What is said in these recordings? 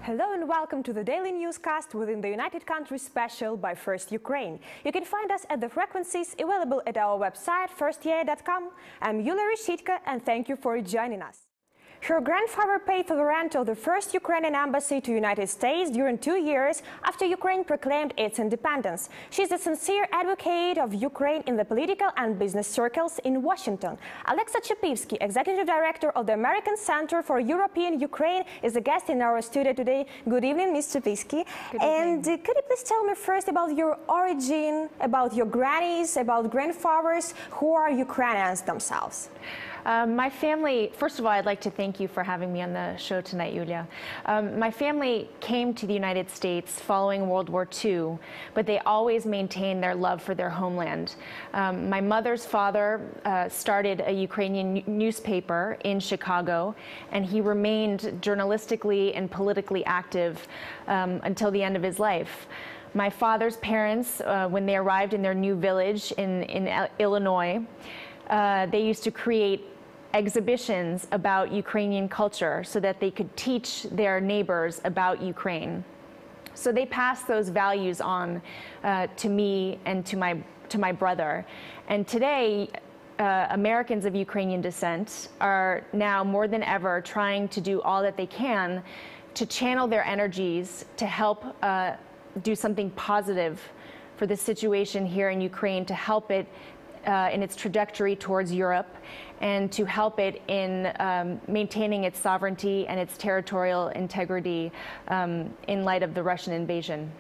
Hello and welcome to the daily newscast within the United Countries special by First Ukraine. You can find us at the frequencies available at our website firstya.com. I'm Yulia Reshitko and thank you for joining us. Her grandfather paid for the rent of the first Ukrainian embassy to the United States during 2 years after Ukraine proclaimed its independence. She's a sincere advocate of Ukraine in the political and business circles in Washington. Chopivsky, Executive Director of the American Center for European Ukraine, is a guest in our studio today. Good evening, Ms. Chopivsky. And could you please tell me first about your origin, about your grannies, about grandfathers who are Ukrainians themselves? My family, first of all, I'd like to thank you for having me on the show tonight, Yulia. My family came to the United States following World War II, but they always maintained their love for their homeland. My mother's father started a Ukrainian newspaper in Chicago, and he remained journalistically and politically active until the end of his life. My father's parents, when they arrived in their new village in Illinois, they used to create exhibitions about Ukrainian culture so that they could teach their neighbors about Ukraine. So they passed those values on to me and to my brother. And today, Americans of Ukrainian descent are now more than ever trying to do all that they can to channel their energies to help do something positive for the situation here in Ukraine, to help it in its trajectory towards Europe, and to help it in maintaining its sovereignty and its territorial integrity in light of the Russian invasion.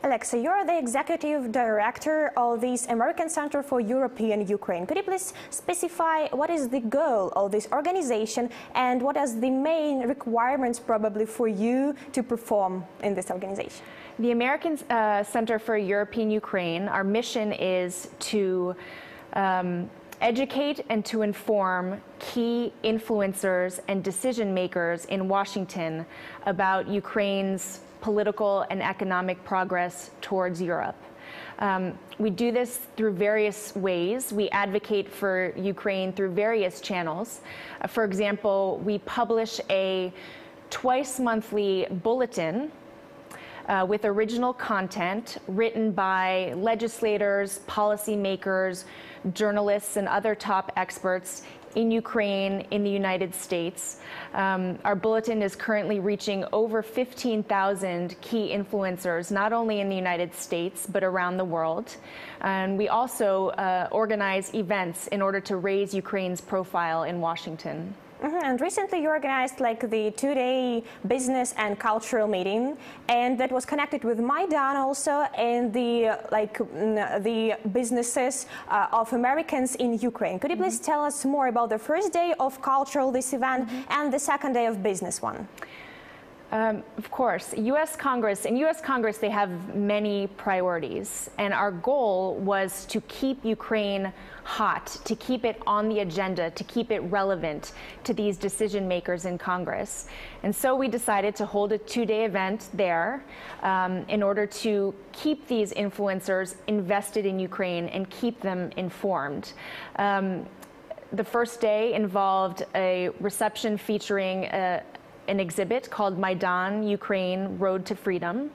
Alexa, you're the Executive Director of the American Center for European Ukraine. Could you please specify what is the goal of this organization and what are the main requirements probably for you to perform in this organization? The American Center for European Ukraine, our mission is to educate and to inform key influencers and decision makers in Washington about Ukraine's political and economic progress towards Europe. We do this through various ways. We advocate for Ukraine through various channels. For example, we publish a twice-monthly bulletin with original content written by legislators, policymakers, journalists, and other top experts in Ukraine, in the United States. Our bulletin is currently reaching over 15,000 key influencers, not only in the United States, but around the world. And we also organize events in order to raise Ukraine's profile in Washington. And recently you organized like the two-day business and cultural meeting, and that was connected with Maidan also, and the businesses of Americans in Ukraine. Could you please tell us more about the first day of cultural this event and the second day of business one? Of course, in U.S. Congress, they have many priorities, and our goal was to keep Ukraine hot, to keep it on the agenda, to keep it relevant to these decision makers in Congress. And so we decided to hold a two-day event there in order to keep these influencers invested in Ukraine and keep them informed. The first day involved a reception featuring an exhibit called Maidan, Ukraine, Road to Freedom.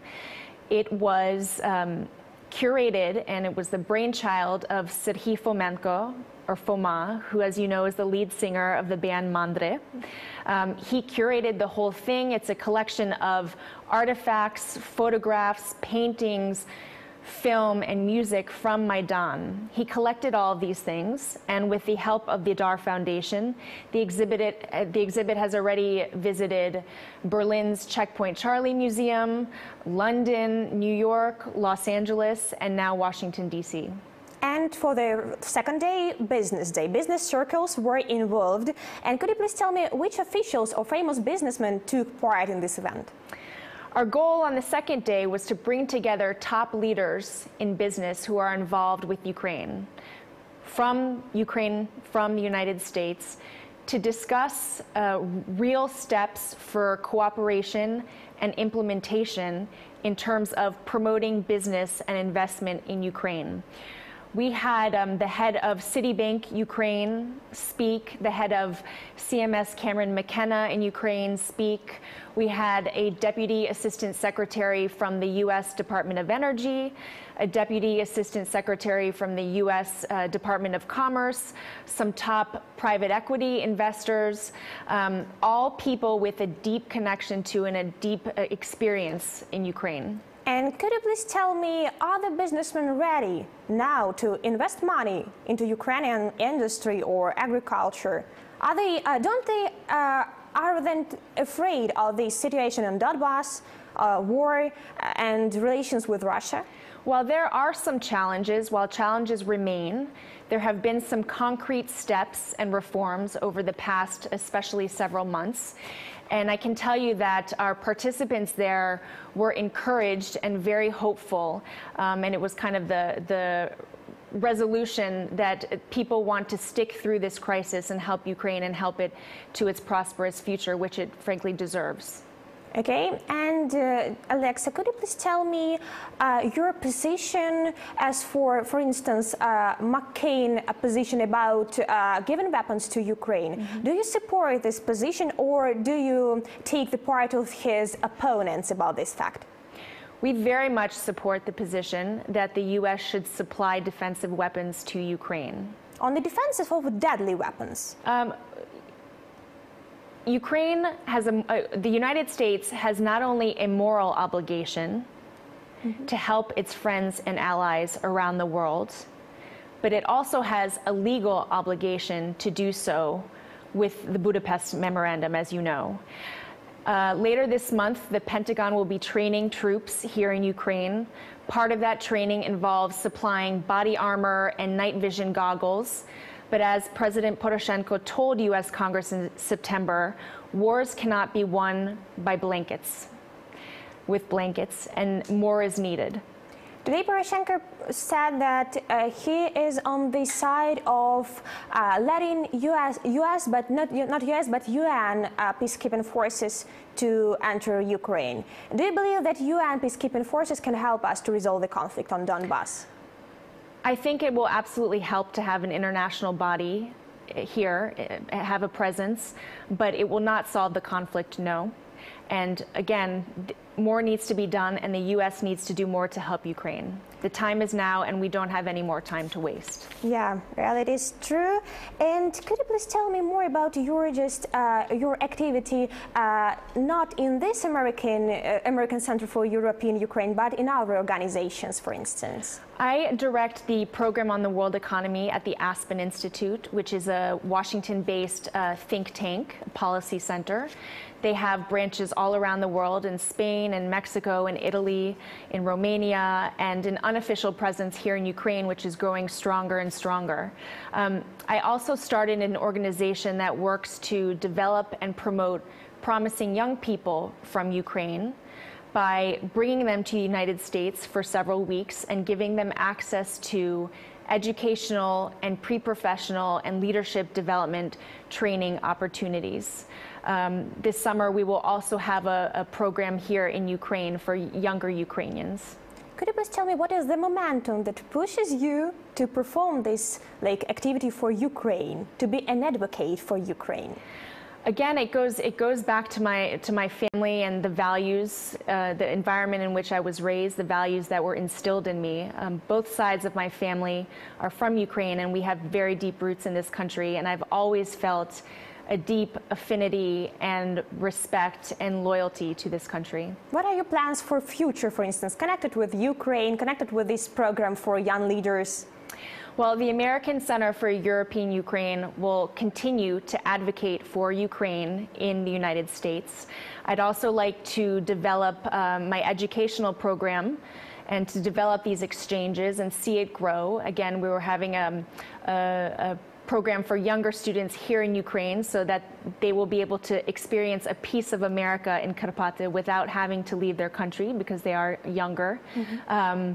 It was curated, and it was the brainchild of Serhiy Fomenko, or Foma, who, as you know, is the lead singer of the band Mandre. He curated the whole thing. It's a collection of artifacts, photographs, paintings, film, and music from Maidan. He collected all of these things, and with the help of the Dar Foundation, the exhibit has already visited Berlin's Checkpoint Charlie Museum, London, New York, Los Angeles, and now Washington, D.C. And for the second day, business circles were involved. And could you please tell me which officials or famous businessmen took part in this event? Our goal on the second day was to bring together top leaders in business who are involved with Ukraine, from the United States, to discuss real steps for cooperation and implementation in terms of promoting business and investment in Ukraine. We had the head of Citibank Ukraine speak, the head of CMS Cameron McKenna in Ukraine speak. We had a Deputy Assistant Secretary from the U.S. Department of Energy, a Deputy Assistant Secretary from the U.S. Department of Commerce, some top private equity investors, all people with a deep connection to and a deep experience in Ukraine. And could you please tell me, are the businessmen ready now to invest money into Ukrainian industry or agriculture? Are they afraid of the situation in Donbass, war, and relations with Russia? While there are some challenges, while challenges remain, there have been some concrete steps and reforms over the past, especially several months. And I can tell you that our participants there were encouraged and very hopeful. And it was kind of the resolution that people want to stick through this crisis and help Ukraine and help it to its prosperous future, which it frankly deserves. Okay, and Alexa, could you please tell me your position as for instance, McCain's position about giving weapons to Ukraine? Mm-hmm. Do you support this position, or do you take the part of his opponents about this fact? We very much support the position that the U.S. should supply defensive weapons to Ukraine. On the defensive of deadly weapons? Ukraine has the United States has not only a moral obligation to help its friends and allies around the world, but it also has a legal obligation to do so with the Budapest Memorandum, as you know. Later this month, the Pentagon will be training troops here in Ukraine. Part of that training involves supplying body armor and night vision goggles. But as President Poroshenko told U.S. Congress in September, wars cannot be won by with blankets, and more is needed. Today, Poroshenko said that he is on the side of letting U.S. but not U.S. but UN peacekeeping forces to enter Ukraine. Do you believe that UN peacekeeping forces can help us to resolve the conflict on Donbass? I think it will absolutely help to have an international body here, have a presence, but it will not solve the conflict, no. And again, more needs to be done, and the U.S. needs to do more to help Ukraine. The time is now, and we don't have any more time to waste. Yeah, well, it is true. And could you please tell me more about your activity, not in this American Center for European Ukraine, but in other organizations, for instance? I direct the program on the world economy at the Aspen Institute, which is a Washington-based think tank, policy center. They have branches all around the world in Spain and Mexico and Italy, in Romania, and an unofficial presence here in Ukraine, which is growing stronger and stronger. I also started an organization that works to develop and promote promising young people from Ukraine by bringing them to the United States for several weeks and giving them access to educational and pre-professional and leadership development training opportunities. This summer, we will also have a program here in Ukraine for younger Ukrainians. Could you please tell me what is the momentum that pushes you to perform this activity for Ukraine, to be an advocate for Ukraine? Again, it goes back to my family and the values, the environment in which I was raised, the values that were instilled in me. Both sides of my family are from Ukraine, and we have very deep roots in this country, and I've always felt a deep affinity and respect and loyalty to this country. What are your plans for future, for instance, connected with Ukraine, connected with this program for young leaders? Well, the American Center for European Ukraine will continue to advocate for Ukraine in the United States. I'd also like to develop my educational program and to develop these exchanges and see it grow. Again, we were having a program for younger students here in Ukraine so that they will be able to experience a piece of America in Karpaty without having to leave their country because they are younger. Mm-hmm.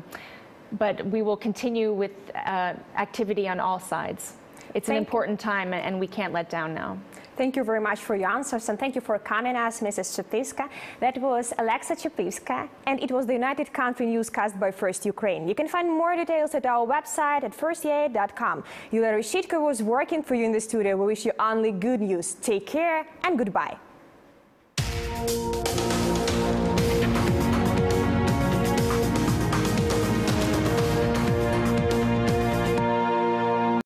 But we will continue with activity on all sides. It's an important time, and we can't let down now. Thank you very much for your answers, and thank you for coming us, Mrs. Chopivsky. That was Alexa Chopivsky, and it was the United Country Newscast by First Ukraine. You can find more details at our website at firstya.com. Yulia Reshitko was working for you in the studio. We wish you only good news. Take care and goodbye.